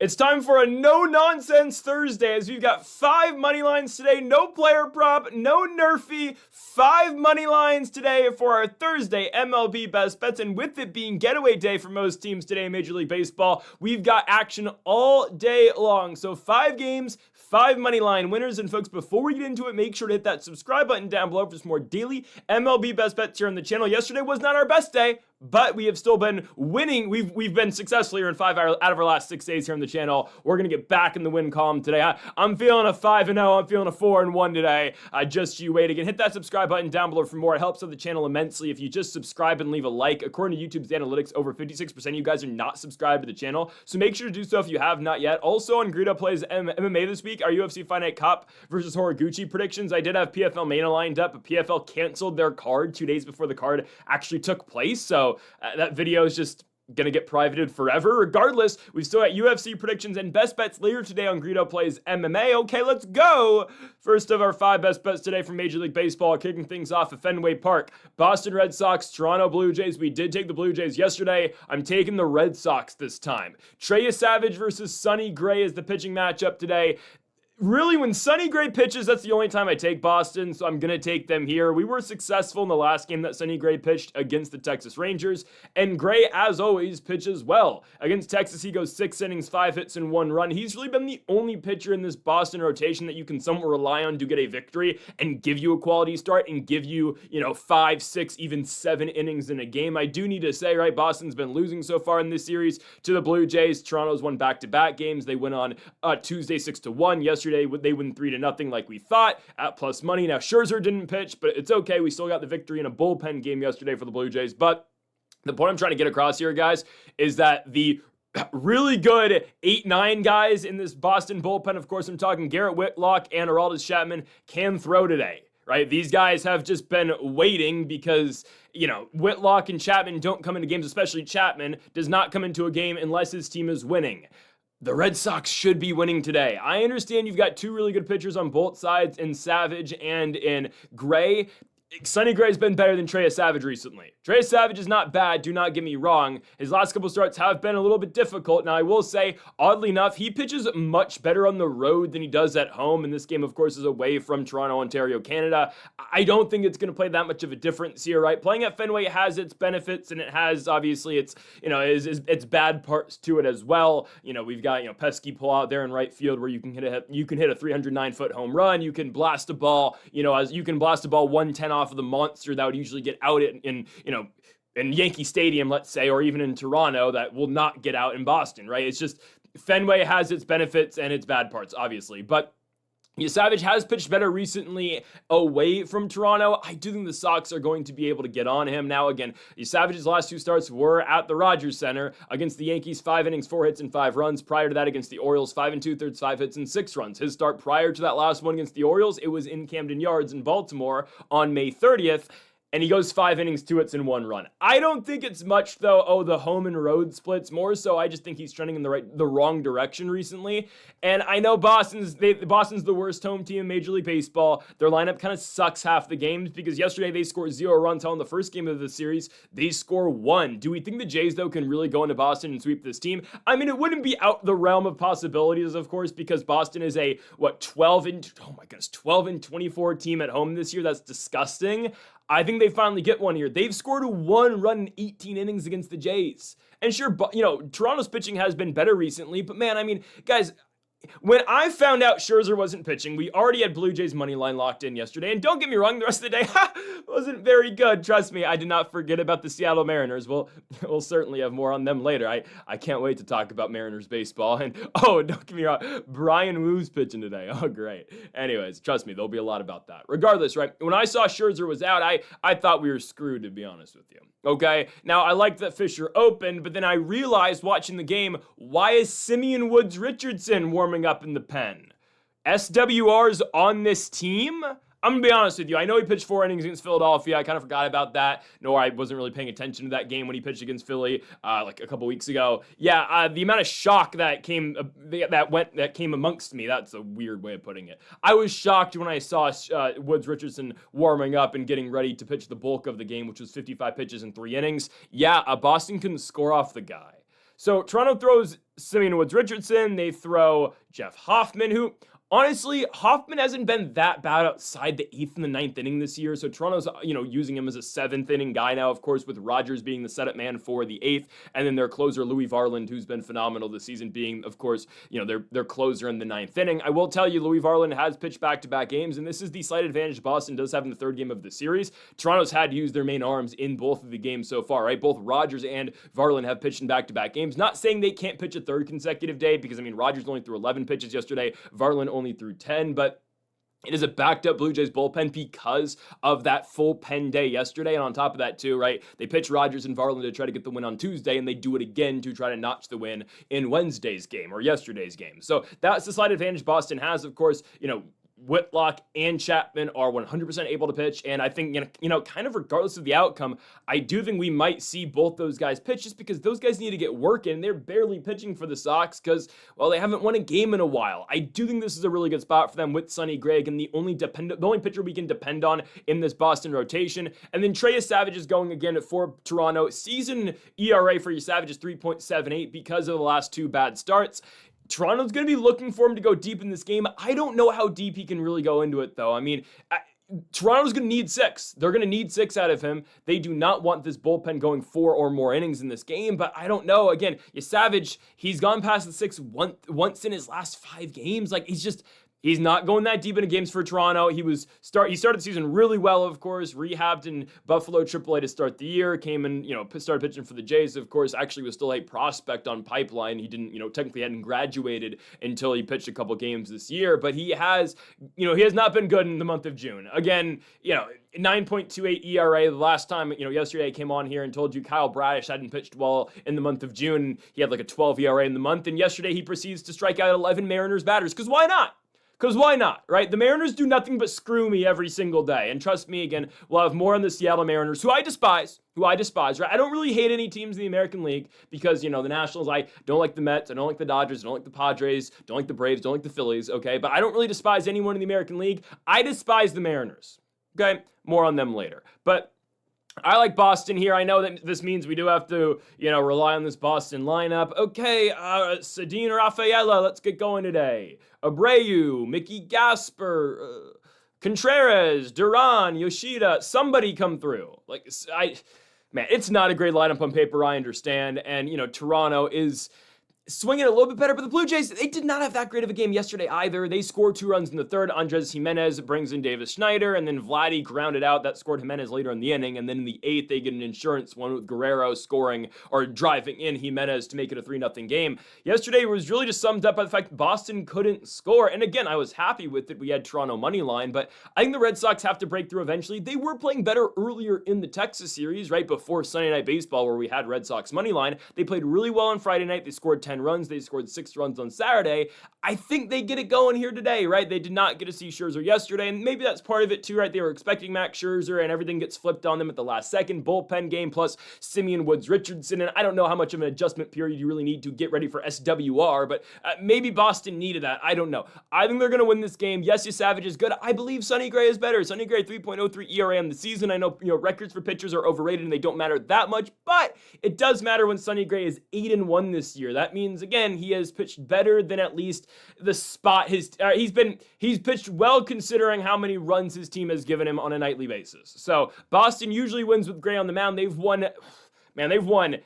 It's time for a no-nonsense Thursday as we've got 5 money lines today, no player prop, no nerfy, 5 money lines today for our Thursday MLB Best Bets, and with it being getaway day for most teams today in Major League Baseball, we've got action all day long. So 5 games, 5 money line winners, and folks, before we get into it, make sure to hit that subscribe button down below for some more daily MLB Best Bets here on the channel. Yesterday was not our best day, but we have still been winning. We've been successful here in 5 out of our last 6 days here on the channel. We're going to get back in the win column today. I'm feeling a 5-0. I'm feeling a 4-1 today. Just you wait. Again, hit that subscribe button down below for more. It helps out the channel immensely if you just subscribe and leave a like. According to YouTube's analytics, over 56% of you guys are not subscribed to the channel, so make sure to do so if you have not yet. Also on Greedo Plays MMA this week, our UFC Fight Night Cup versus Horiguchi predictions. I did have PFL Mania lined up, but PFL canceled their card 2 days before the card actually took place, so that video is just gonna get privated forever. Regardless, we've still got UFC predictions and best bets later today on Greedo Plays MMA. Okay, let's go. First of our 5 best bets today from Major League Baseball, kicking things off at Fenway Park. Boston Red Sox, Toronto Blue Jays. We did take the Blue Jays yesterday. I'm taking the Red Sox this time. Trey Savage versus Sonny Gray is the pitching matchup today. Really, when Sonny Gray pitches, that's the only time I take Boston, so I'm going to take them here. We were successful in the last game that Sonny Gray pitched against the Texas Rangers, and Gray, as always, pitches well. Against Texas, he goes 6 innings, 5 hits, and 1 run. He's really been the only pitcher in this Boston rotation that you can somewhat rely on to get a victory and give you a quality start and give you, 5, 6, even 7 innings in a game. I do need to say, right, Boston's been losing so far in this series to the Blue Jays. Toronto's won back-to-back games. They went on Tuesday 6-1. Yesterday, they win 3-0 like we thought at plus money. Now, Scherzer didn't pitch, but it's okay. We still got the victory in a bullpen game yesterday for the Blue Jays. But the point I'm trying to get across here, guys, is that the really good 8-9 guys in this Boston bullpen, of course, I'm talking Garrett Whitlock and Aroldis Chapman, can throw today. Right? These guys have just been waiting because, Whitlock and Chapman don't come into games, especially Chapman does not come into a game unless his team is winning. The Red Sox should be winning today. I understand you've got 2 really good pitchers on both sides in Savage and in Gray. Sonny Gray's been better than Trey Savage recently. Trey Savage is not bad, do not get me wrong. His last couple starts have been a little bit difficult. Now, I will say, oddly enough, he pitches much better on the road than he does at home. And this game, of course, is away from Toronto, Ontario, Canada. I don't think it's going to play that much of a difference here, right? Playing at Fenway has its benefits, and it has, obviously, its bad parts to it as well. We've got, pesky pull out there in right field where you can hit a 309-foot home run. You can blast a ball, as you can blast a ball 110 off of the monster that would usually get out in Yankee Stadium, let's say, or even in Toronto, that will not get out in Boston, right? It's just Fenway has its benefits and its bad parts, obviously. But Savage has pitched better recently away from Toronto. I do think the Sox are going to be able to get on him. Now, again, Savage's last 2 starts were at the Rogers Center against the Yankees, 5 innings, 4 hits, and 5 runs. Prior to that, against the Orioles, 5 2/3, 5 hits, and 6 runs. His start prior to that last one against the Orioles, it was in Camden Yards in Baltimore on May 30th. And he goes 5 innings, 2 hits, and 1 run. I don't think it's much, though, the home and road splits. More so, I just think he's trending in the wrong direction recently. And I know Boston's the worst home team in Major League Baseball. Their lineup kind of sucks half the games because yesterday they scored 0 runs. How in the first game of the series, they score 1. Do we think the Jays, though, can really go into Boston and sweep this team? I mean, it wouldn't be out the realm of possibilities, of course, because Boston is a, 12-24 team at home this year. That's disgusting. I think they finally get one here. They've scored 1 run in 18 innings against the Jays. And sure, Toronto's pitching has been better recently, but man, I mean, guys, when I found out Scherzer wasn't pitching, we already had Blue Jays money line locked in yesterday. And don't get me wrong, the rest of the day wasn't very good. Trust me, I did not forget about the Seattle Mariners. We'll certainly have more on them later. I can't wait to talk about Mariners baseball. And don't get me wrong, Brian Woo's pitching today. Oh, great. Anyways, trust me, there'll be a lot about that. Regardless, right, when I saw Scherzer was out, I thought we were screwed, to be honest with you. Okay, now I liked that Fisher opened, but then I realized watching the game, why is Simeon Woods Richardson warming up in the pen? SWR's on this team? I'm going to be honest with you. I know he pitched 4 innings against Philadelphia. I kind of forgot about that. No, I wasn't really paying attention to that game when he pitched against Philly like a couple weeks ago. Yeah, the amount of shock that came amongst me, that's a weird way of putting it. I was shocked when I saw Woods Richardson warming up and getting ready to pitch the bulk of the game, which was 55 pitches in 3 innings. Yeah, Boston couldn't score off the guy. So Toronto throws Simeon Woods-Richardson. They throw Jeff Hoffman, who honestly, Hoffman hasn't been that bad outside the 8th and the 9th inning this year. So Toronto's, using him as a 7th inning guy now, of course, with Rogers being the setup man for the 8th. And then their closer, Louis Varland, who's been phenomenal this season, being, of course, their closer in the 9th inning. I will tell you, Louis Varland has pitched back-to-back games, and this is the slight advantage Boston does have in the third game of the series. Toronto's had to use their main arms in both of the games so far, right? Both Rogers and Varland have pitched in back-to-back games. Not saying they can't pitch a third consecutive day, because, Rogers only threw 11 pitches yesterday. Varland only threw 10, but it is a backed up Blue Jays bullpen because of that full pen day yesterday. And on top of that too, right, they pitch Rogers and Varland to try to get the win on Tuesday, and they do it again to try to notch the win in Wednesday's game or yesterday's game. So that's the slight advantage Boston has. Of course, Whitlock and Chapman are 100% able to pitch, and I think, kind of regardless of the outcome, I do think we might see both those guys pitch, just because those guys need to get work in. They're barely pitching for the Sox because, well, they haven't won a game in a while. I do think this is a really good spot for them with Sonny Gray, and the only pitcher we can depend on in this Boston rotation. And then Trey Savage is going again for Toronto. Season ERA for your Savage is 3.78 because of the last two bad starts. Toronto's going to be looking for him to go deep in this game. I don't know how deep he can really go into it, though. Toronto's going to need 6. They're going to need 6 out of him. They do not want this bullpen going 4 or more innings in this game, but I don't know. Again, Savage, he's gone past the 6 once in his last 5 games. He's not going that deep into games for Toronto. He started the season really well, of course, rehabbed in Buffalo AAA to start the year, came in, started pitching for the Jays, of course, actually was still a prospect on Pipeline. He didn't, technically hadn't graduated until he pitched a couple games this year, but he has not been good in the month of June. Again, 9.28 ERA. The last time, yesterday I came on here and told you Kyle Bradish hadn't pitched well in the month of June. He had like a 12 ERA in the month, and yesterday he proceeds to strike out 11 Mariners batters, because why not? Because why not, right? The Mariners do nothing but screw me every single day. And trust me, again, we'll have more on the Seattle Mariners, who I despise, right? I don't really hate any teams in the American League because, the Nationals, I don't like the Mets, I don't like the Dodgers, I don't like the Padres, don't like the Braves, don't like the Phillies, okay? But I don't really despise anyone in the American League. I despise the Mariners, okay? More on them later. But I like Boston here. I know that this means we do have to, rely on this Boston lineup. Okay, Cedinne Rafaela, let's get going today. Abreu, Mickey Gasper, Contreras, Duran, Yoshida, somebody come through. It's not a great lineup on paper, I understand. And, Toronto is swinging a little bit better, but the Blue Jays, they did not have that great of a game yesterday either. They scored 2 runs in the third. Andres Jimenez brings in Davis Schneider, and then Vladdy grounded out. That scored Jimenez later in the inning, and then in the 8th, they get an insurance one with Guerrero scoring or driving in Jimenez to make it a 3-0 game. Yesterday was really just summed up by the fact Boston couldn't score, and again, I was happy with it. We had Toronto money line, but I think the Red Sox have to break through eventually. They were playing better earlier in the Texas series, right before Sunday Night Baseball, where we had Red Sox money line. They played really well on Friday night. They scored 10 runs. They scored 6 runs on Saturday. I think they get it going here today, right? They did not get to see Scherzer yesterday, and maybe that's part of it too, right? They were expecting Max Scherzer, and everything gets flipped on them at the last second. Bullpen game plus Simeon Woods-Richardson, and I don't know how much of an adjustment period you really need to get ready for SWR, but maybe Boston needed that. I don't know. I think they're going to win this game. Yes, Savage is good. I believe Sonny Gray is better. Sonny Gray, 3.03 ERA on the season. I know, records for pitchers are overrated and they don't matter that much, but it does matter when Sonny Gray is 8-1 this year. That means, again, he has pitched better than at least the spot he's pitched well considering how many runs his team has given him on a nightly basis. So Boston usually wins with Gray on the mound. They've won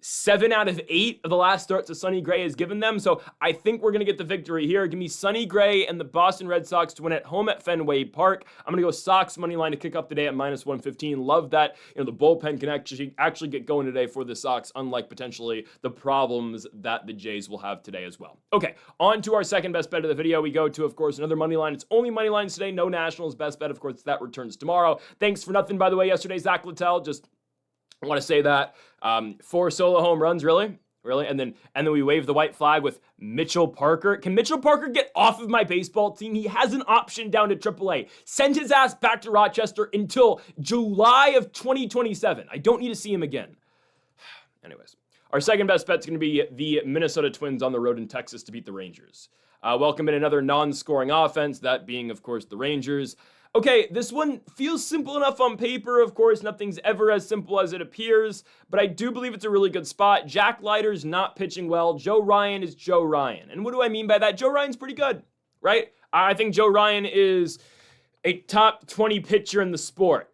7 out of 8 of the last starts that Sonny Gray has given them. So I think we're going to get the victory here. Give me Sonny Gray and the Boston Red Sox to win at home at Fenway Park. I'm going to go Sox money line to kick off the day at -115. Love that. The bullpen can actually get going today for the Sox, unlike potentially the problems that the Jays will have today as well. Okay, on to our second best bet of the video. We go to, of course, another money line. It's only money lines today. No Nationals best bet. Of course, that returns tomorrow. Thanks for nothing, by the way, yesterday, Zach Littell. I want to say that 4 solo home runs, really, and then we wave the white flag with Mitchell Parker. Can Mitchell Parker get off of my baseball team? He has an option down to AAA. Send his ass back to Rochester until July of 2027. I don't need to see him again. Anyways, our second best bet is going to be the Minnesota Twins on the road in Texas to beat the Rangers. Welcome in another non-scoring offense, that being, of course, the Rangers. Okay, this one feels simple enough on paper. Of course, nothing's ever as simple as it appears, but I do believe it's a really good spot. Jack Leiter's not pitching well. Joe Ryan is Joe Ryan. And what do I mean by that? Joe Ryan's pretty good, right? I think Joe Ryan is a top 20 pitcher in the sport.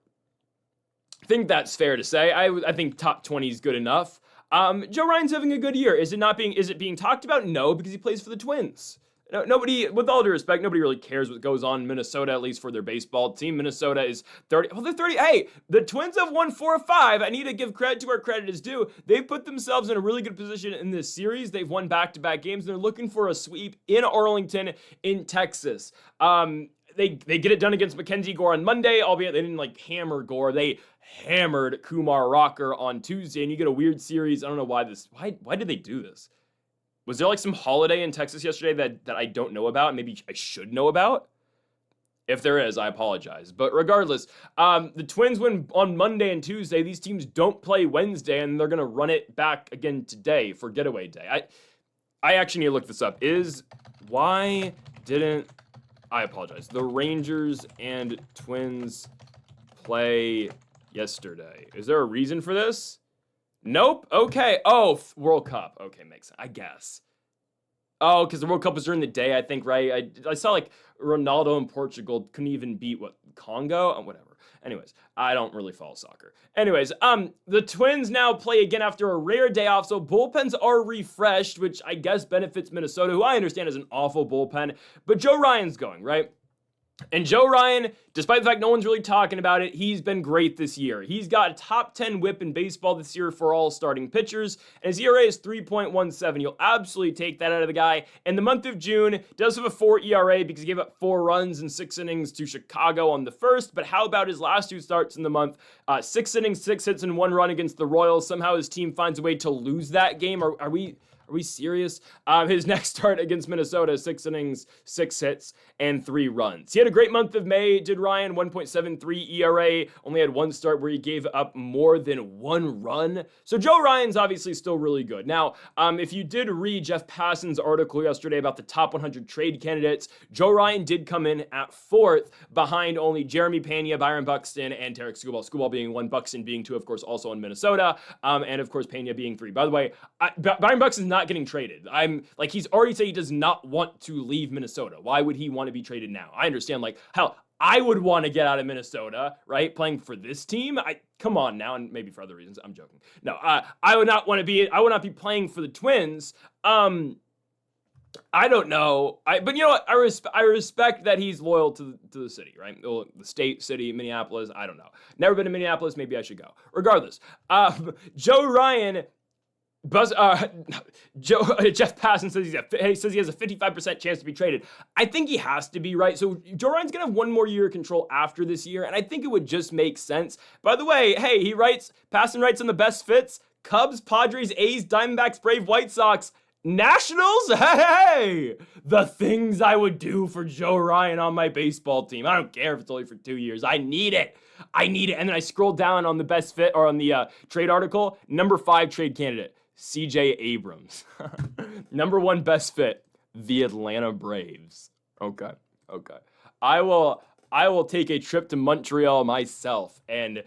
I think that's fair to say. I think top 20 is good enough. Joe Ryan's having a good year. Is it being talked about? No, because he plays for the Twins. Nobody, with all due respect, nobody really cares what goes on in Minnesota, at least for their baseball team. Minnesota is 30. Well, they're 30. Hey, the Twins have won 4 of 5. I need to give credit to where credit is due. They've put themselves in a really good position in this series. They've won back-to-back games, and they're looking for a sweep in Arlington, in Texas. They get it done against Mackenzie Gore on Monday, albeit they didn't hammer Gore. They hammered Kumar Rocker on Tuesday, and you get a weird series. I don't know why did they do this? Was there some holiday in Texas yesterday that I don't know about? Maybe I should know about? If there is, I apologize. But regardless, the Twins win on Monday and Tuesday. These teams don't play Wednesday, and they're going to run it back again today for getaway day. I actually need to look this up. Why didn't... I apologize. The Rangers and Twins play yesterday. Is there a reason for this? Nope. Okay. Oh, World Cup. Okay, makes sense. I guess. Oh, because the World Cup was during the day, I think, right? I saw Ronaldo in Portugal couldn't even beat Congo? Oh, whatever. Anyways, I don't really follow soccer. Anyways, the Twins now play again after a rare day off, so bullpens are refreshed, which I guess benefits Minnesota, who I understand is an awful bullpen. But Joe Ryan's going, right? And Joe Ryan, despite the fact no one's really talking about it, he's been great this year. He's got a top 10 whip in baseball this year for all starting pitchers, and his ERA is 3.17. You'll absolutely take that out of the guy. In the month of June, does have a 4 ERA because he gave up 4 runs in 6 innings to Chicago on the first, but how about his last 2 starts in the month? 6 innings, 6 hits, and 1 run against the Royals. Somehow his team finds a way to lose that game. Are we serious? His next start against Minnesota, 6 innings, 6 hits, and 3 runs. He had a great month of May, did Ryan, 1.73 ERA, only had 1 start where he gave up more than 1 run. So Joe Ryan's obviously still really good. Now, if you did read Jeff Passan's article yesterday about the top 100 trade candidates, Joe Ryan did come in at 4th, behind only Jeremy Pena, Byron Buxton, and Tarek Skubal. Skubal being 1, Buxton being 2, of course, also in Minnesota, and of course Pena being 3. By the way, Byron Buxton's not getting traded. He's already said he does not want to leave Minnesota. Why would he want to be traded now? I understand, hell, I would want to get out of Minnesota, right? Playing for this team? Come on now, and maybe for other reasons. I'm joking. No, I would not be playing for the Twins. I don't know. But you know what? I respect that he's loyal to the city, right? The state, city, Minneapolis. I don't know. Never been to Minneapolis. Maybe I should go. Regardless, Joe Ryan... Jeff Passan says he has a 55% chance to be traded. I think he has to be, right? So Joe Ryan's gonna have 1 more year of control after this year, and I think it would just make sense. By the way, hey, Passan writes on the best fits: Cubs, Padres, A's, Diamondbacks, Brave, White Sox, Nationals. Hey, the things I would do for Joe Ryan on my baseball team. I don't care if it's only for 2 years. I need it. And then I scroll down on the best fit, or on the trade article, number 5 trade candidate, CJ Abrams. Number 1 best fit, the Atlanta Braves. Okay. I will take a trip to Montreal myself and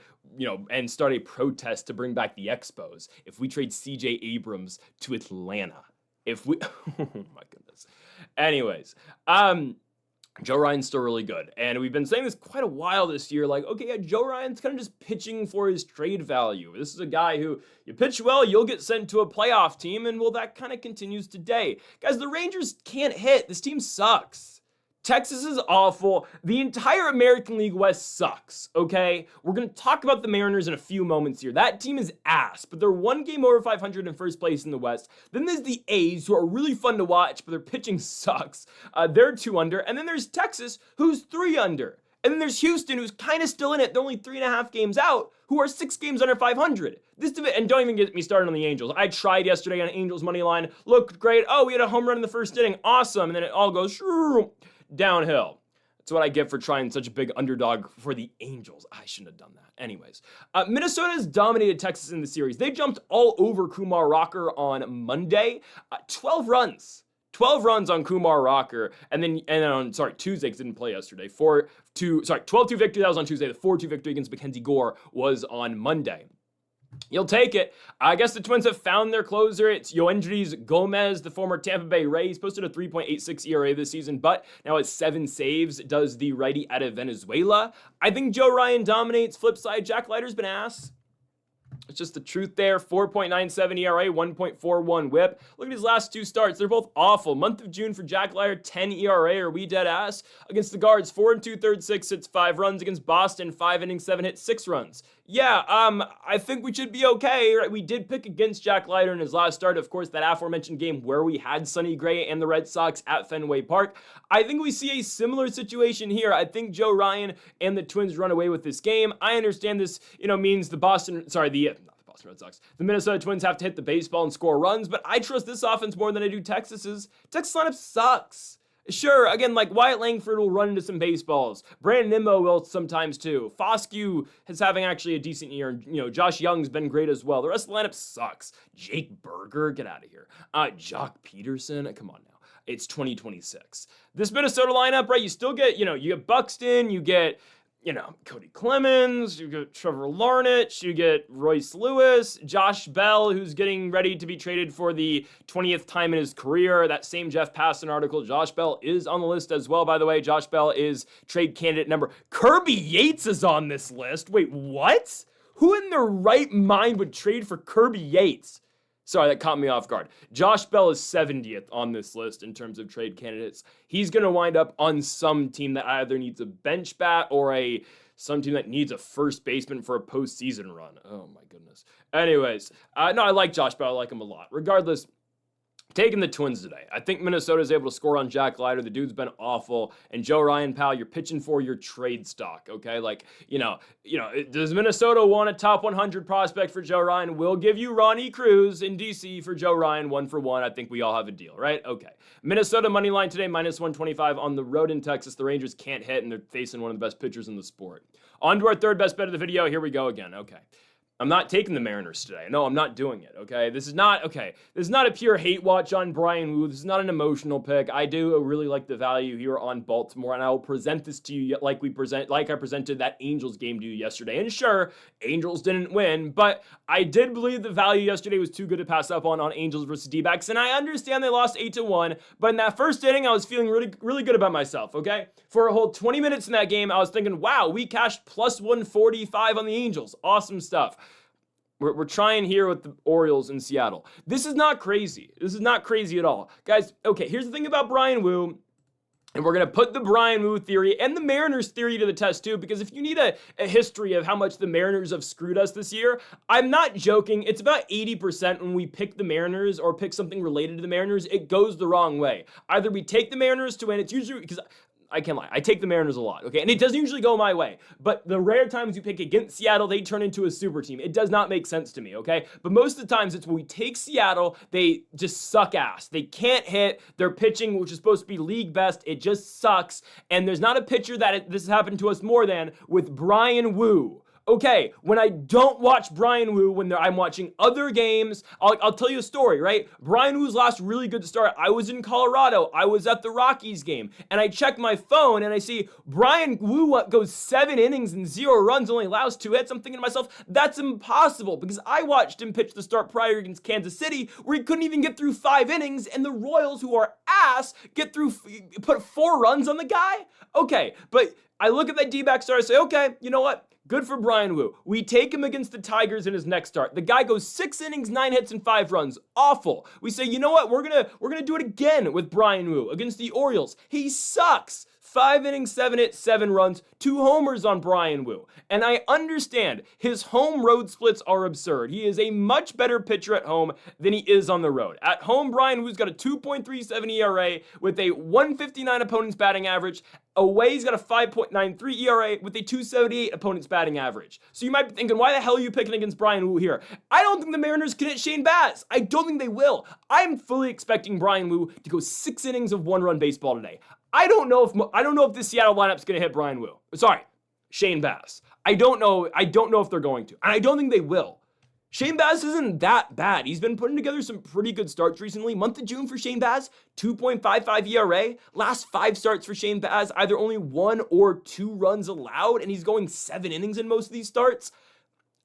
start a protest to bring back the Expos if we trade CJ Abrams to Atlanta. Oh my goodness. Anyways, Joe Ryan's still really good. And we've been saying this quite a while this year. Joe Ryan's kind of just pitching for his trade value. This is a guy who, you pitch well, you'll get sent to a playoff team. And well, that kind of continues today. Guys, the Rangers can't hit. This team sucks. Texas is awful. The entire American League West sucks, okay? We're going to talk about the Mariners in a few moments here. That team is ass, but they're 1 game over 500 in first place in the West. Then there's the A's, who are really fun to watch, but their pitching sucks. They're 2 under. And then there's Texas, who's 3 under. And then there's Houston, who's kind of still in it. They're only 3.5 games out, who are 6 games under 500. And don't even get me started on the Angels. I tried yesterday on Angels money line. Looked great. Oh, we had a home run in the first inning. Awesome. And then it all goes downhill. That's what I get for trying such a big underdog for the Angels. I shouldn't have done that. Anyways, Minnesota's dominated Texas in the series. They jumped all over Kumar Rocker on Monday. 12 runs. 12 runs on Kumar Rocker, and then on Tuesday, because didn't play yesterday. 12-2 victory, that was on Tuesday. The 4-2 victory against Mackenzie Gore was on Monday. You'll take it. I guess the Twins have found their closer. It's Yoendrys Gomez, the former Tampa Bay Ray. He's posted a 3.86 ERA this season, but now has 7 saves, does the righty out of Venezuela. I think Joe Ryan dominates. Flip side, Jack Leiter's been ass. It's just the truth there. 4.97 ERA, 1.41 whip. Look at his last 2 starts. They're both awful. Month of June for Jack Leiter, 10 ERA. Are we dead ass? Against the Guards, 4 2/3, 6 hits, 5 runs. Against Boston, 5 innings, 7 hits, 6 runs. Yeah, I think we should be okay. Right? We did pick against Jack Leiter in his last start. Of course, that aforementioned game where we had Sonny Gray and the Red Sox at Fenway Park. I think we see a similar situation here. I think Joe Ryan and the Twins run away with this game. I understand this, means the Red Sox. The Minnesota Twins have to hit the baseball and score runs, but I trust this offense more than I do Texas's. Texas lineup sucks. Sure, again, like Wyatt Langford will run into some baseballs. Brandon Nimmo will sometimes too. Foscue is having actually a decent year. Josh Young's been great as well. The rest of the lineup sucks. Jake Berger, get out of here. Jock Peterson, come on now. It's 2026. This Minnesota lineup, right, you still get, you get Buxton, you get Cody Clemens, you get Trevor Larnach, you get Royce Lewis, Josh Bell, who's getting ready to be traded for the 20th time in his career. That same Jeff Passan article, Josh Bell is on the list as well, by the way. Josh Bell is trade candidate number. Kirby Yates is on this list. Wait, what? Who in their right mind would trade for Kirby Yates? Sorry, that caught me off guard. Josh Bell is 70th on this list in terms of trade candidates. He's going to wind up on some team that either needs a bench bat or some team that needs a first baseman for a postseason run. Oh, my goodness. Anyways, no, I like Josh Bell. I like him a lot. Regardless, taking the Twins today. I think Minnesota's able to score on Jack Leiter. The dude's been awful. And Joe Ryan, pal, you're pitching for your trade stock, okay? Does Minnesota want a top 100 prospect for Joe Ryan? We'll give you Ronnie Cruz in D.C. for Joe Ryan, 1-for-1. I think we all have a deal, right? Okay. Minnesota money line today, -125 on the road in Texas. The Rangers can't hit, and they're facing one of the best pitchers in the sport. On to our third best bet of the video. Here we go again. Okay. I'm not taking the Mariners today. No, I'm not doing it, okay? This is not a pure hate watch on Brian Wu. This is not an emotional pick. I do really like the value here on Baltimore, and I will present this to you like I presented that Angels game to you yesterday. And sure, Angels didn't win, but I did believe the value yesterday was too good to pass up on Angels versus D-backs, and I understand they lost 8-1, but in that first inning, I was feeling really, really good about myself, okay? For a whole 20 minutes in that game, I was thinking, wow, we cashed +145 on the Angels. Awesome stuff. We're trying here with the Orioles in Seattle. This is not crazy. This is not crazy at all. Guys, okay, here's the thing about Brian Wu, and we're going to put the Brian Wu theory and the Mariners theory to the test too, because if you need a history of how much the Mariners have screwed us this year, I'm not joking. It's about 80% when we pick the Mariners or pick something related to the Mariners, it goes the wrong way. Either we take the Mariners to win, it's usually because I can't lie. I take the Mariners a lot, okay? And it doesn't usually go my way. But the rare times you pick against Seattle, they turn into a super team. It does not make sense to me, okay? But most of the times, it's when we take Seattle, they just suck ass. They can't hit. Their pitching, which is supposed to be league best, it just sucks. And there's not a pitcher that this has happened to us more than with Brian Wu. Okay, when I don't watch Brian Wu, when I'm watching other games, I'll tell you a story, right? Brian Wu's last really good start, I was in Colorado. I was at the Rockies game, and I check my phone, and I see Brian Wu goes 7 innings and 0 runs, only allows 2 hits. I'm thinking to myself, that's impossible, because I watched him pitch the start prior against Kansas City, where he couldn't even get through 5 innings, and the Royals, who are ass, put 4 runs on the guy? Okay, but I look at that D-back start, I say, okay, you know what? Good for Brian Wu. We take him against the Tigers in his next start. The guy goes 6 innings, 9 hits, and 5 runs. Awful. We say, you know what? We're gonna do it again with Brian Wu against the Orioles. He sucks. 5 innings, 7 hits, 7 runs, 2 homers on Brian Wu. And I understand his home road splits are absurd. He is a much better pitcher at home than he is on the road. At home, Brian Wu's got a 2.37 ERA with a 159 opponent's batting average. Away, he's got a 5.93 ERA with a 278 opponent's batting average. So you might be thinking, why the hell are you picking against Brian Wu here? I don't think the Mariners can hit Shane Baz. I don't think they will. I'm fully expecting Brian Wu to go 6 innings of 1-run baseball today. I don't know if this Seattle lineup's going to hit Brian Wu. Sorry, Shane Baz. I don't know if they're going to. And I don't think they will. Shane Baz isn't that bad. He's been putting together some pretty good starts recently. Month of June for Shane Baz, 2.55 ERA. Last 5 starts for Shane Baz, either only 1 or 2 runs allowed, and he's going 7 innings in most of these starts.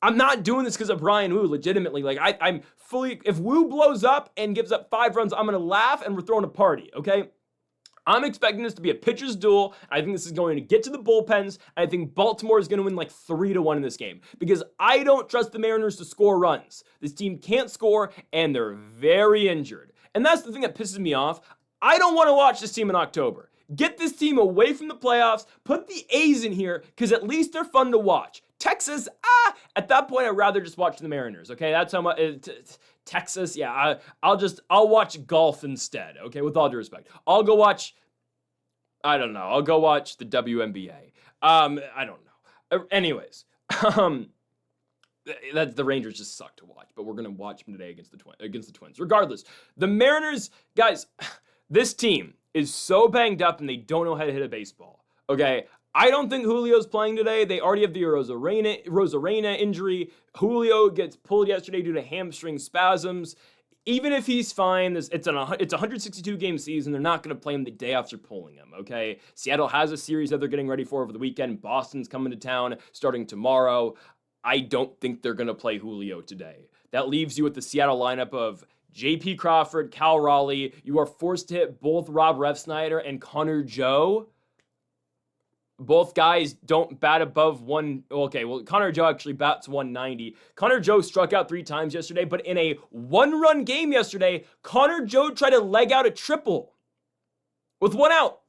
I'm not doing this because of Brian Wu, legitimately. Like, I'm fully, if Wu blows up and gives up 5 runs, I'm going to laugh and we're throwing a party, okay? I'm expecting this to be a pitcher's duel. I think this is going to get to the bullpens. I think Baltimore is going to win like 3-1 in this game because I don't trust the Mariners to score runs. This team can't score and they're very injured. And that's the thing that pisses me off. I don't want to watch this team in October. Get this team away from the playoffs. Put the A's in here because at least they're fun to watch. Texas, at that point, I'd rather just watch the Mariners, okay? That's how much, Texas, yeah, I'll watch golf instead, okay, with all due respect. I'll go watch, I don't know, I'll go watch the WNBA. I don't know. Anyways, the Rangers just suck to watch, but we're going to watch them today against the Twins. Regardless, the Mariners, guys, this team is so banged up and they don't know how to hit a baseball, okay? I don't think Julio's playing today. They already have the Rosarena injury. Julio gets pulled yesterday due to hamstring spasms. Even if he's fine, it's a 162-game season. They're not going to play him the day after pulling him, okay? Seattle has a series that they're getting ready for over the weekend. Boston's coming to town starting tomorrow. I don't think they're going to play Julio today. That leaves you with the Seattle lineup of J.P. Crawford, Cal Raleigh. You are forced to hit both Rob Refsnyder and Connor Joe. Both guys don't bat above one. Okay, well, Connor Joe actually bats 190. Connor Joe struck out 3 times yesterday, but in a 1-run game yesterday, Connor Joe tried to leg out a triple with 1 out.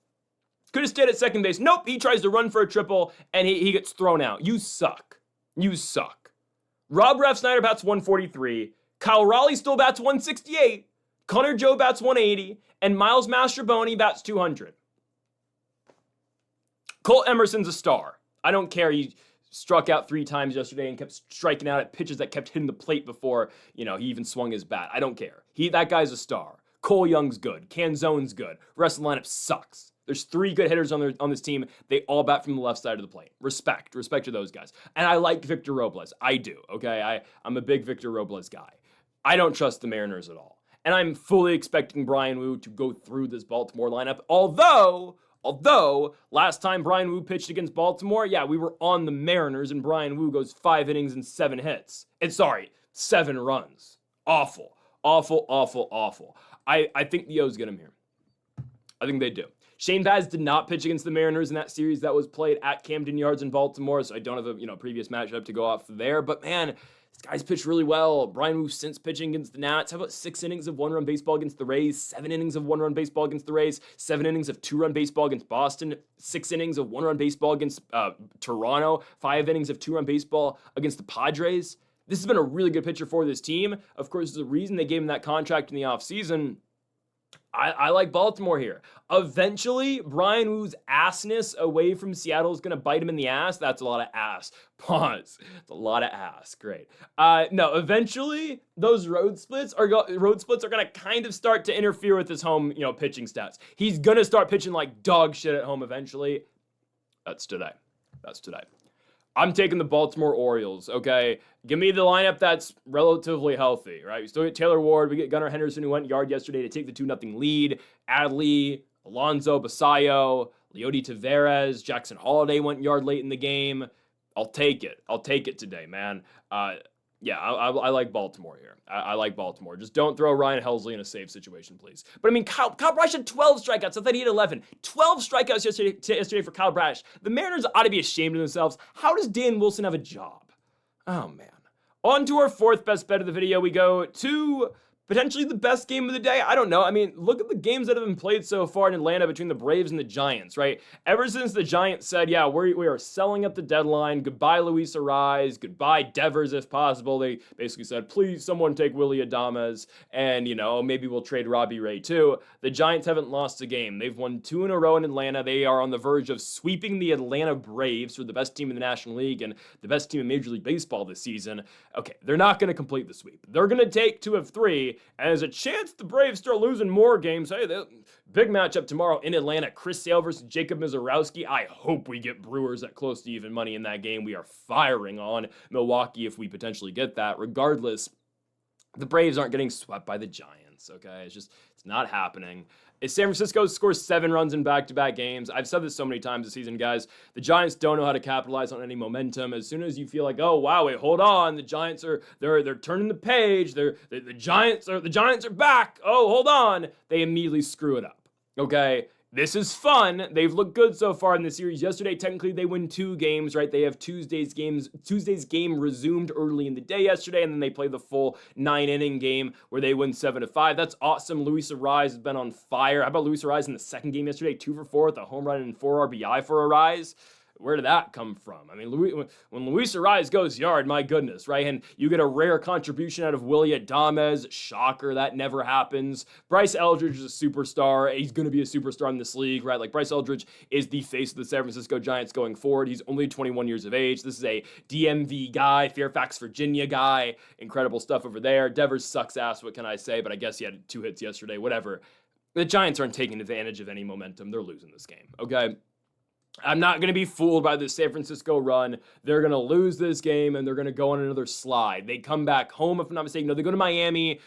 Could have stayed at second base. Nope, he tries to run for a triple, and he gets thrown out. You suck. You suck. Rob Refsnyder bats 143. Kyle Raleigh still bats 168. Connor Joe bats 180. And Miles Mastrobuoni bats 200. Cole Emerson's a star. I don't care. He struck out 3 times yesterday and kept striking out at pitches that kept hitting the plate before, he even swung his bat. I don't care. That guy's a star. Cole Young's good. Canzone's good. The rest of the lineup sucks. There's 3 good hitters on this team. They all bat from the left side of the plate. Respect to those guys. And I like Victor Robles. I do, okay? I'm a big Victor Robles guy. I don't trust the Mariners at all. And I'm fully expecting Brian Wu to go through this Baltimore lineup, Although, last time Brian Wu pitched against Baltimore, yeah, we were on the Mariners, and Brian Wu goes 5 innings and 7 hits. 7 runs. Awful. I think the O's get him here. I think they do. Shane Baz did not pitch against the Mariners in that series that was played at Camden Yards in Baltimore, so I don't have a previous matchup to go off there. But man, this guy's pitched really well. Brian Wu since pitching against the Nats. How about 6 innings of 1-run baseball against the Rays, 7 innings of 1-run baseball against the Rays, 7 innings of 2-run baseball against Boston, 6 innings of 1-run baseball against Toronto, 5 innings of 2-run baseball against the Padres. This has been a really good pitcher for this team. Of course, the reason they gave him that contract in the offseason. I like Baltimore here. Eventually, Brian Wu's assness away from Seattle is going to bite him in the ass. That's a lot of ass. Pause. It's a lot of ass. Great. No, eventually, those road splits are going to kind of start to interfere with his home, pitching stats. He's going to start pitching like dog shit at home eventually. That's today. I'm taking the Baltimore Orioles, okay? Give me the lineup that's relatively healthy, right? We still get Taylor Ward. We get Gunnar Henderson, who went yard yesterday to take the 2-0 lead. Adley, Alonso, Basayo, Leody Taveras, Jackson Holiday went yard late in the game. I'll take it today, man. I like Baltimore here. I like Baltimore. Just don't throw Ryan Helsley in a save situation, please. But I mean, Kyle Brash had 12 strikeouts. I thought he had 11. 12 strikeouts yesterday for Kyle Brash. The Mariners ought to be ashamed of themselves. How does Dan Wilson have a job? Oh, man. On to our 4th best bet of the video. We go to potentially the best game of the day. I don't know. I mean, look at the games that have been played so far in Atlanta between the Braves and the Giants, right? Ever since the Giants said, yeah, we are selling at the deadline. Goodbye, Luis Ariz. Goodbye, Devers, if possible. They basically said, please, someone take Willy Adames. And, maybe we'll trade Robbie Ray, too. The Giants haven't lost a game. They've won 2 in a row in Atlanta. They are on the verge of sweeping the Atlanta Braves, who are the best team in the National League and the best team in Major League Baseball this season. Okay, they're not going to complete the sweep. They're going to take 2 of 3. and there's a chance the Braves start losing more games. Hey, big matchup tomorrow in Atlanta. Chris Sale versus Jacob Mizorowski. I hope we get Brewers at close to even money in that game. We are firing on Milwaukee if we potentially get that. Regardless, the Braves aren't getting swept by the Giants, okay? It's not happening. If San Francisco scores 7 runs in back-to-back games, I've said this so many times this season, guys, the Giants don't know how to capitalize on any momentum. As soon as you feel like, oh, wow, wait, hold on, the Giants they're turning the page, the Giants are back, oh, hold on, they immediately screw it up, okay? This is fun. They've looked good so far in the series. Yesterday, technically, they win 2 games, right? They have Tuesday's game resumed early in the day yesterday, and then they play the full 9-inning game where they win 7-5. That's awesome. Luis Arraez has been on fire. How about Luis Arraez in the second game yesterday? 2 for 4 with a home run and 4 RBI for Arraez. Where did that come from? I mean, when Luis Arraez goes yard, my goodness, right? And you get a rare contribution out of Willy Adames. Shocker, that never happens. Bryce Eldridge is a superstar. He's going to be a superstar in this league, right? Like, Bryce Eldridge is the face of the San Francisco Giants going forward. He's only 21 years of age. This is a DMV guy, Fairfax, Virginia guy. Incredible stuff over there. Devers sucks ass, what can I say? But I guess he had 2 hits yesterday, whatever. The Giants aren't taking advantage of any momentum. They're losing this game, okay? I'm not going to be fooled by the San Francisco run. They're going to lose this game, and they're going to go on another slide. They come back home, if I'm not mistaken. No, they go to Miami.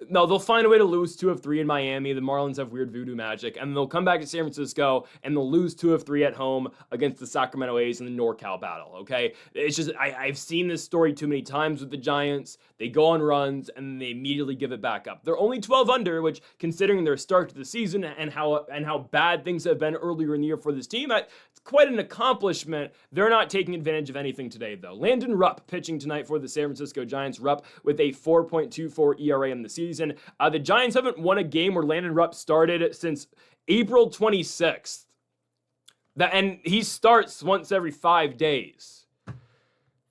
No, they'll find a way to lose 2 of 3 in Miami. The Marlins have weird voodoo magic. And they'll come back to San Francisco, and they'll lose 2 of 3 at home against the Sacramento A's in the NorCal battle, okay? It's just, I've seen this story too many times with the Giants. They go on runs, and they immediately give it back up. They're only 12 under, which, considering their start to the season and how bad things have been earlier in the year for this team, it's quite an accomplishment. They're not taking advantage of anything today, though. Landon Rupp pitching tonight for the San Francisco Giants. Rupp with a 4.24 ERA in the season. The Giants haven't won a game where Landon Rupp started since April 26th. And he starts once every 5 days.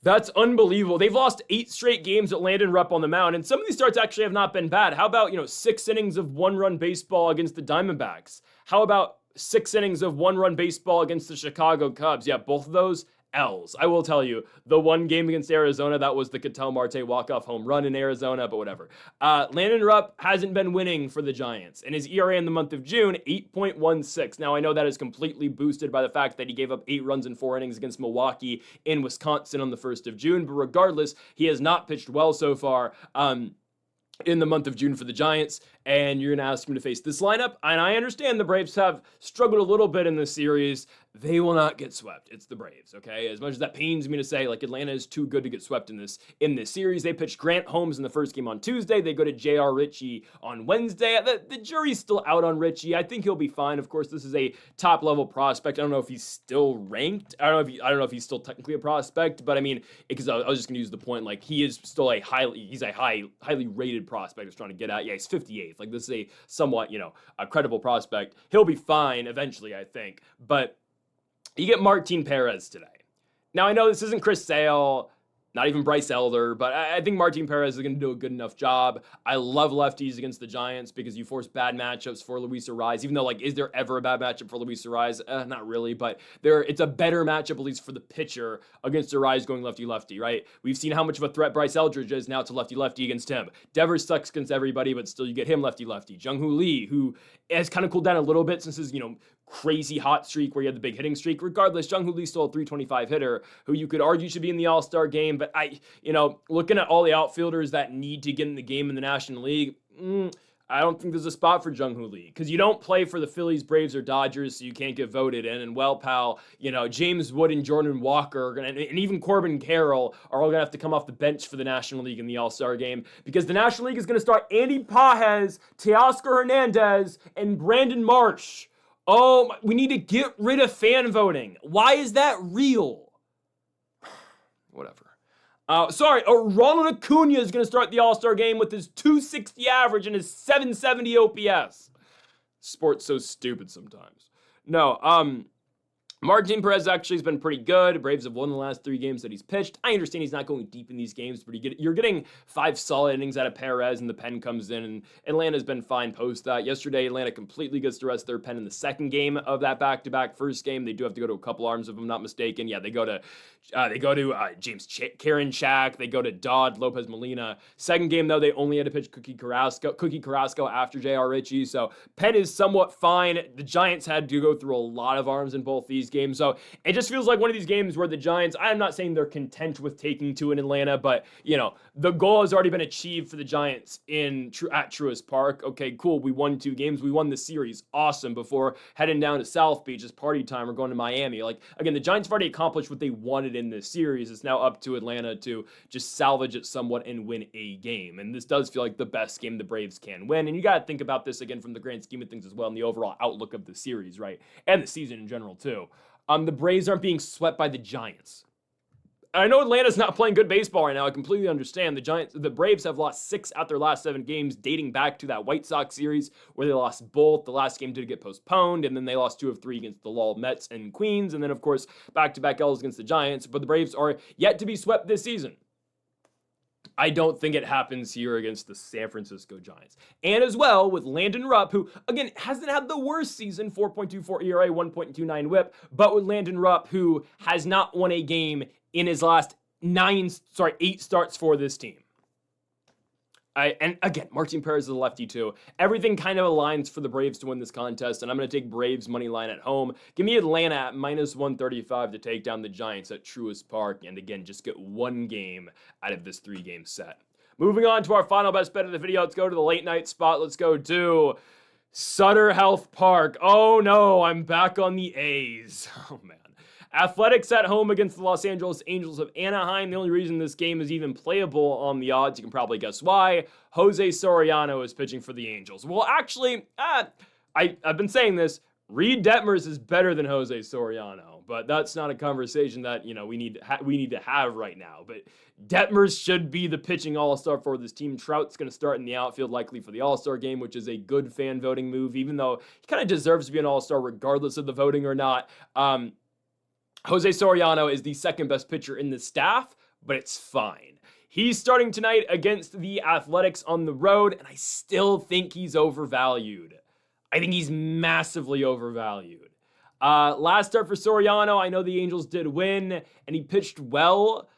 That's unbelievable. They've lost 8 straight games at Landon Rupp on the mound, and some of these starts actually have not been bad. How about, 6 innings of 1-run baseball against the Diamondbacks? How about 6 innings of 1-run baseball against the Chicago Cubs? Yeah, both of those L's. I will tell you, the one game against Arizona, that was the Ketel Marte walk-off home run in Arizona, but whatever. Landon Rupp hasn't been winning for the Giants, and his ERA in the month of June, 8.16. Now, I know that is completely boosted by the fact that he gave up 8 runs in 4 innings against Milwaukee in Wisconsin on the 1st of June, but regardless, he has not pitched well so far. In the month of June for the Giants, and you're going to ask him to face this lineup, and I understand the Braves have struggled a little bit in this series. They will not get swept. It's the Braves, okay? As much as that pains me to say, like, Atlanta is too good to get swept in this series. They pitched Grant Holmes in the first game on Tuesday. They go to J.R. Ritchie on Wednesday. The jury's still out on Ritchie. I think he'll be fine. Of course, this is a top-level prospect. I don't know if he's still ranked. I don't know if he's still technically a prospect, but I mean, because I was just going to use the point, like, he is still he's a highly rated prospect I was trying to get at. Yeah, he's 58th. Like, this is a somewhat, a credible prospect. He'll be fine eventually, I think. But you get Martin Perez today. Now, I know this isn't Chris Sale, not even Bryce Elder, but I think Martin Perez is going to do a good enough job. I love lefties against the Giants because you force bad matchups for Luis Arraez, even though, like, is there ever a bad matchup for Luis Arraez? Not really, but it's a better matchup, at least for the pitcher, against Arraez going lefty-lefty, right? We've seen how much of a threat Bryce Eldridge is now to lefty-lefty against him. Devers sucks against everybody, but still you get him lefty-lefty. Jung-Hoo Lee, who has kind of cooled down a little bit since his, crazy hot streak where he had the big hitting streak. Regardless, Jung-Hoo Lee still a 325 hitter who you could argue should be in the All-Star game, but looking at all the outfielders that need to get in the game in the National League, I don't think there's a spot for Jung-Hoo Lee because you don't play for the Phillies, Braves, or Dodgers, so you can't get voted in. And well, pal, James Wood and Jordan Walker and even Corbin Carroll are all going to have to come off the bench for the National League in the All-Star game because the National League is going to start Andy Pages, Teoscar Hernandez, and Brandon Marsh. Oh, we need to get rid of fan voting. Why is that real? Whatever. Ronald Acuna is going to start the All-Star game with his 260 average and his 770 OPS. Sport's so stupid sometimes. No, Martin Perez actually has been pretty good. Braves have won the last 3 games that he's pitched. I understand he's not going deep in these games, but you're getting 5 solid innings out of Perez, and the pen comes in, and Atlanta's been fine post that. Yesterday, Atlanta completely gets to rest their pen in the second game of that back-to-back. First game, they do have to go to a couple arms, if I'm not mistaken. Yeah, they go to James Karinchak. They go to Dodd, Lopez Molina. Second game, though, they only had to pitch Cookie Carrasco after J.R. Ritchie. So pen is somewhat fine. The Giants had to go through a lot of arms in both these games. So it just feels like one of these games where the Giants, I'm not saying they're content with taking 2 in Atlanta, but, the goal has already been achieved for the Giants at Truist Park. Okay, cool. We won 2 games. We won the series. Awesome. Before heading down to South Beach, it's party time. We're going to Miami. Again, the Giants have already accomplished what they wanted in this series. It's now up to Atlanta to just salvage it somewhat and win a game. And this does feel like the best game the Braves can win. And you got to think about this again from the grand scheme of things as well, and the overall outlook of the series, right? And the season in general, too. The Braves aren't being swept by the Giants. I know Atlanta's not playing good baseball right now. I completely understand. The Braves have lost 6 out their last 7 games, dating back to that White Sox series where they lost both. The last game did get postponed, and then they lost 2 of 3 against the Lowell Mets and Queens, and then, of course, back-to-back L's against the Giants. But the Braves are yet to be swept this season. I don't think it happens here against the San Francisco Giants. And as well with Landon Rupp, who, again, hasn't had the worst season, 4.24 ERA, 1.29 whip, but with Landon Rupp, who has not won a game in his last 8 starts for this team. And again, Martin Perez is a lefty too. Everything kind of aligns for the Braves to win this contest, and I'm going to take Braves money line at home. Give me Atlanta at -135 to take down the Giants at Truist Park, and again, just get 1 game out of this 3-game set. Moving on to our final best bet of the video, let's go to the late night spot. Let's go to Sutter Health Park. Oh no, I'm back on the A's. Oh man. Athletics at home against the Los Angeles Angels of Anaheim. The only reason this game is even playable on the odds, you can probably guess why. Jose Soriano is pitching for the Angels. Well, actually, I've been saying this. Reed Detmers is better than Jose Soriano, but that's not a conversation that we need to have right now. But Detmers should be the pitching all-star for this team. Trout's going to start in the outfield, likely for the all-star game, which is a good fan voting move, even though he kind of deserves to be an all-star regardless of the voting or not. Jose Soriano is the second best pitcher in the staff, but it's fine. He's starting tonight against the Athletics on the road, and I still think he's overvalued. I think he's massively overvalued. Last start for Soriano, I know the Angels did win, and he pitched well.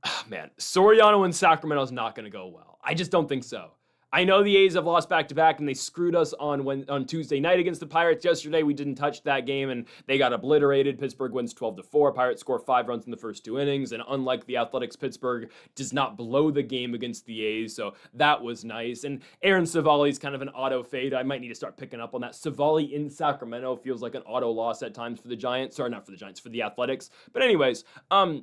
Oh, man, Soriano in Sacramento is not going to go well. I just don't think so. I know the A's have lost back-to-back, and they screwed us on Tuesday night against the Pirates. Yesterday, we didn't touch that game, and they got obliterated. Pittsburgh wins 12-4. Pirates score 5 runs in the first 2 innings, and unlike the Athletics, Pittsburgh does not blow the game against the A's, so that was nice. And Aaron Savali's kind of an auto fade. I might need to start picking up on that. Savali in Sacramento feels like an auto loss at times for the Giants. Sorry, not for the Giants, for the Athletics. But anyways, I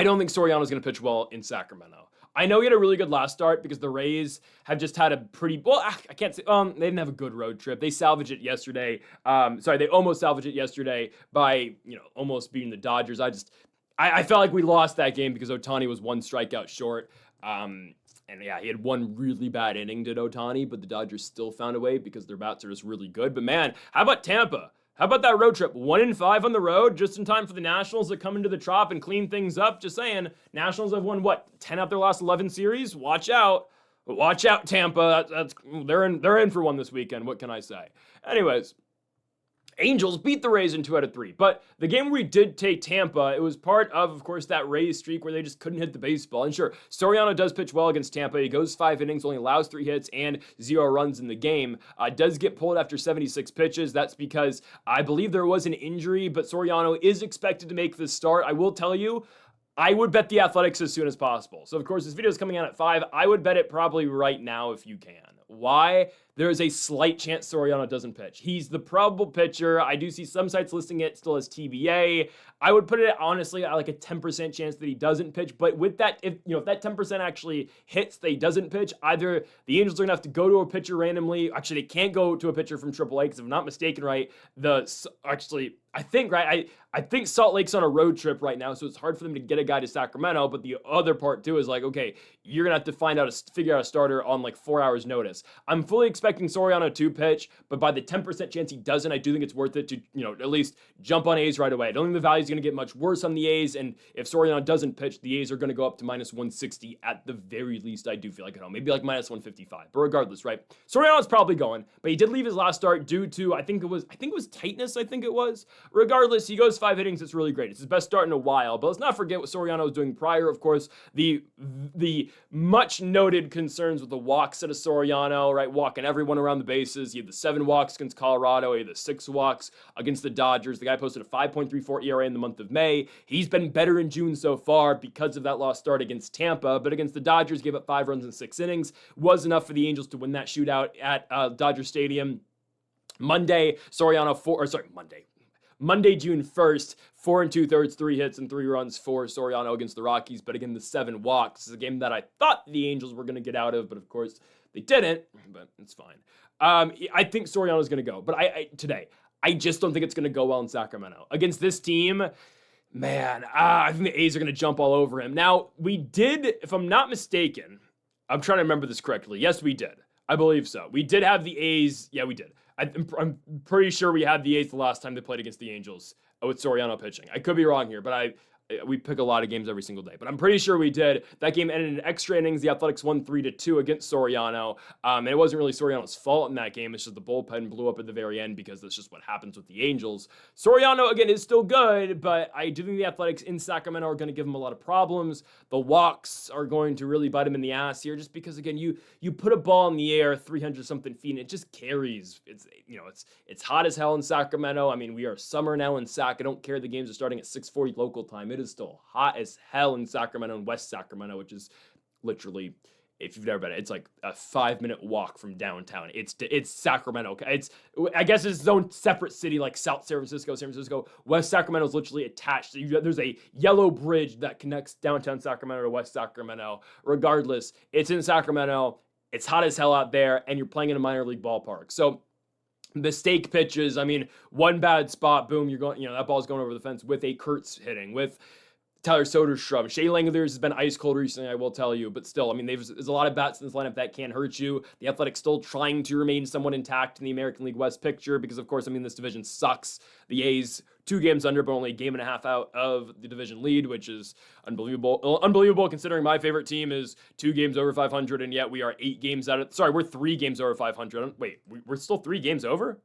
don't think Soriano's going to pitch well in Sacramento. I know he had a really good last start because the Rays have just had a pretty, I can't say, they didn't have a good road trip. They salvaged it yesterday. They almost salvaged it yesterday by, almost beating the Dodgers. I felt like we lost that game because Ohtani was 1 strikeout short. And yeah, he had 1 really bad inning, did Ohtani, but the Dodgers still found a way because their bats are just really good. But man, how about Tampa? How about that road trip? 1-5 on the road, just in time for the Nationals to come into the Trop and clean things up. Just saying, Nationals have won, 10 out their last 11 series? Watch out. Watch out, Tampa. They're in for one this weekend. What can I say? Anyways, Angels beat the Rays in 2 out of 3. But the game where we did take Tampa, it was part of course, that Rays streak where they just couldn't hit the baseball. And sure, Soriano does pitch well against Tampa. He goes 5 innings, only allows 3 hits and 0 runs in the game. Does get pulled after 76 pitches. That's because I believe there was an injury, but Soriano is expected to make the start. I will tell you, I would bet the Athletics as soon as possible. So, of course, this video is coming out at 5. I would bet it probably right now if you can. Why? There is a slight chance Soriano doesn't pitch. He's the probable pitcher. I do see some sites listing it still as TBA. I would put it honestly at like a 10% chance that he doesn't pitch. But with that, if that 10% actually hits that he doesn't pitch, either the Angels are gonna have to go to a pitcher randomly. Actually, they can't go to a pitcher from AAA because if I'm not mistaken, right, I think Salt Lake's on a road trip right now, so it's hard for them to get a guy to Sacramento. But the other part too is like, okay, you're gonna have to figure out a starter on like 4 hours notice. I'm fully expecting expecting Soriano to pitch, but by the 10% chance he doesn't, I do think it's worth it to, at least jump on A's right away. I don't think the value is going to get much worse on the A's, and if Soriano doesn't pitch, the A's are going to go up to minus 160 at the very least, I do feel like at home. Maybe like minus 155, but regardless, right? Soriano's probably going, but he did leave his last start due to, I think it was tightness, Regardless, he goes 5 innings, it's really great. It's his best start in a while, but let's not forget what Soriano was doing prior. Of course, the much noted concerns with the walks at a Soriano, right? Walking everyone around the bases. He had the 7 walks against Colorado. He had the 6 walks against the Dodgers. The guy posted a 5.34 ERA in the month of May. He's been better in June so far because of that lost start against Tampa, but against the Dodgers, gave up 5 runs in 6 innings. Was enough for the Angels to win that shootout at Dodger Stadium. Monday, June 1st, 4 2/3, 3 hits and 3 runs for Soriano against the Rockies. But again, the 7 walks is a game that I thought the Angels were going to get out of, but of course they didn't, but it's fine. I think Soriano's going to go, but I just don't think it's going to go well in Sacramento. Against this team, man, I think the A's are going to jump all over him. Now, we did, if I'm not mistaken, I'm trying to remember this correctly. Yes, we did. I believe so. We did have the A's. Yeah, we did. I'm pretty sure we had the A's the last time they played against the Angels with Soriano pitching. I could be wrong here, but we pick a lot of games every single day, but I'm pretty sure we did. That game ended in extra innings. The Athletics won 3-2 against Soriano. And it wasn't really Soriano's fault in that game. It's just the bullpen blew up at the very end because that's just what happens with the Angels. Soriano, again, is still good, but I do think the Athletics in Sacramento are going to give him a lot of problems. The walks are going to really bite him in the ass here just because, again, you put a ball in the air 300-something feet and it just carries. It's hot as hell in Sacramento. I mean, we are summer now in Sac. I don't care the games are starting at 6:40 local time. It is still hot as hell in Sacramento and West Sacramento, which is literally, if you've never been, it's like a 5-minute walk from downtown. It's Sacramento. I guess it's its own separate city, like South San Francisco. West Sacramento is literally attached. There's a yellow bridge that connects downtown Sacramento to West Sacramento. Regardless, it's in Sacramento. It's hot as hell out there, and you're playing in a minor league ballpark. So mistake pitches, I mean, one bad spot, boom, you're going, that ball's going over the fence with a Kurtz hitting, with Tyler Soderstrom. Shea Langeliers has been ice cold recently, I will tell you, but still, I mean, there's a lot of bats in this lineup that can hurt you. The Athletics still trying to remain somewhat intact in the American League West picture because, of course, I mean, this division sucks. The A's 2 games under, but only a game and a half out of the division lead, which is unbelievable. Unbelievable considering my favorite team is 2 games over 500, and yet we are 8 games out of, we're 3 games over 500. Wait, we're still 3 games over?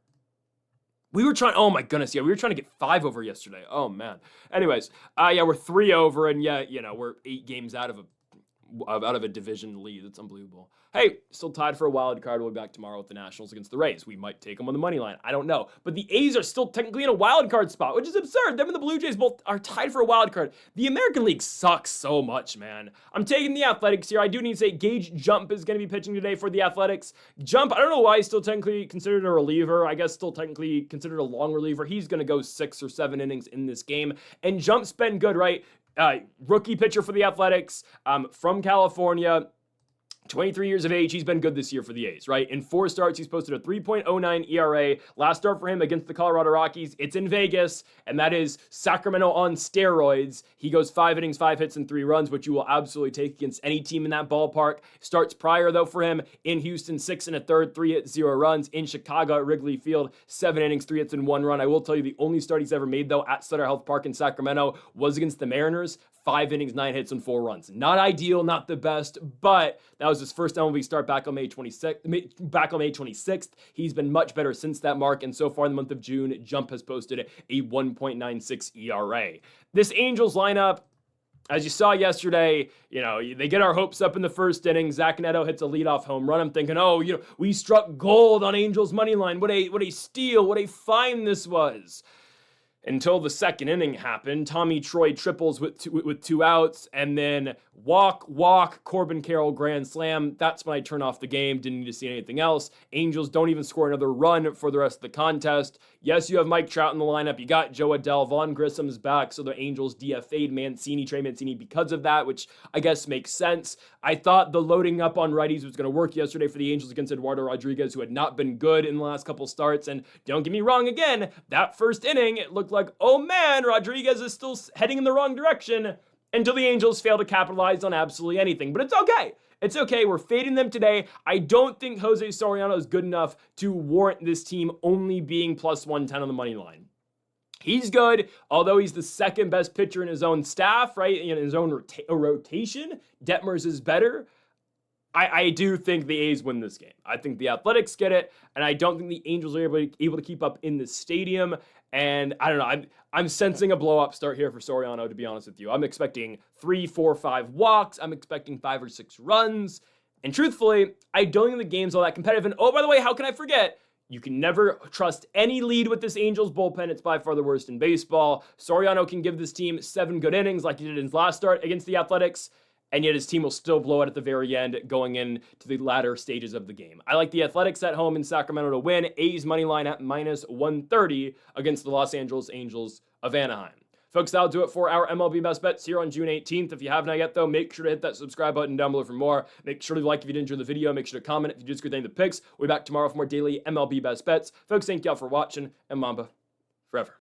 Oh my goodness, yeah, we were trying to get 5 over yesterday. Oh man. Anyways, we're 3 over, and yet, we're 8 games out of a division lead. That's unbelievable. Hey, still tied for a wild card. We'll be back tomorrow with the Nationals against the Rays. We might take them on the money line. I don't know. But the A's are still technically in a wild card spot, which is absurd. Them and the Blue Jays both are tied for a wild card. The American League sucks so much, man. I'm taking the Athletics here. I do need to say Gage Jump is going to be pitching today for the Athletics. Jump, I don't know why he's still technically considered a reliever. I guess still technically considered a long reliever. He's going to go 6 or 7 innings in this game. And Jump's been good, right? Rookie pitcher for the Athletics, from California. 23 years of age, he's been good this year for the A's, right? In 4 starts, he's posted a 3.09 ERA. Last start for him against the Colorado Rockies, it's in Vegas, and that is Sacramento on steroids. He goes 5 innings, 5 hits, and 3 runs, which you will absolutely take against any team in that ballpark. Starts prior, though, for him in Houston, 6 1/3, 3 hits, 0 runs. In Chicago at Wrigley Field, 7 innings, 3 hits, and 1 run. I will tell you the only start he's ever made, though, at Sutter Health Park in Sacramento was against the Mariners. 5 innings, 9 hits, and 4 runs. Not ideal, not the best, but that was his first MLB start back on May 26th. He's been much better since that mark, and so far in the month of June, Jump has posted a 1.96 ERA. This Angels lineup, as you saw yesterday, they get our hopes up in the first inning. Zach Neto hits a leadoff home run. I'm thinking, we struck gold on Angels money line. What a steal, what a find this was. Until the second inning happened. Tommy Troy triples with 2 outs, and then walk, Corbin Carroll grand slam. That's when I turn off the game. Didn't need to see anything else. Angels don't even score another run for the rest of the contest. Yes, you have Mike Trout in the lineup. You got Joe Adell. Vaughn Grissom's back, so the Angels DFA'd Trey Mancini because of that, which I guess makes sense. I thought the loading up on righties was going to work yesterday for the Angels against Eduardo Rodriguez, who had not been good in the last couple starts. And don't get me wrong again, that first inning, it looked like, oh man, Rodriguez is still heading in the wrong direction until the Angels fail to capitalize on absolutely anything. But it's okay. It's okay. We're fading them today. I don't think Jose Soriano is good enough to warrant this team only being plus 110 on the money line. He's good, although he's the second best pitcher in his own staff, right? In his own rotation. Detmers is better. I do think the A's win this game. I think the Athletics get it, and I don't think the Angels are able to keep up in the stadium. And I don't know. I'm sensing a blow-up start here for Soriano, to be honest with you. I'm expecting 3, 4, 5 walks. I'm expecting 5 or 6 runs. And truthfully, I don't think the game's all that competitive. And oh, by the way, how can I forget? You can never trust any lead with this Angels bullpen. It's by far the worst in baseball. Soriano can give this team 7 good innings like he did in his last start against the Athletics, and yet his team will still blow it at the very end going into the latter stages of the game. I like the Athletics at home in Sacramento to win. A's money line at minus 130 against the Los Angeles Angels of Anaheim. Folks, that'll do it for our MLB Best Bets here on June 18th. If you have not yet, though, make sure to hit that subscribe button down below for more. Make sure to like if you did enjoy the video. Make sure to comment if you just agree with the picks. We'll be back tomorrow for more daily MLB Best Bets. Folks, thank you all for watching, and Mamba forever.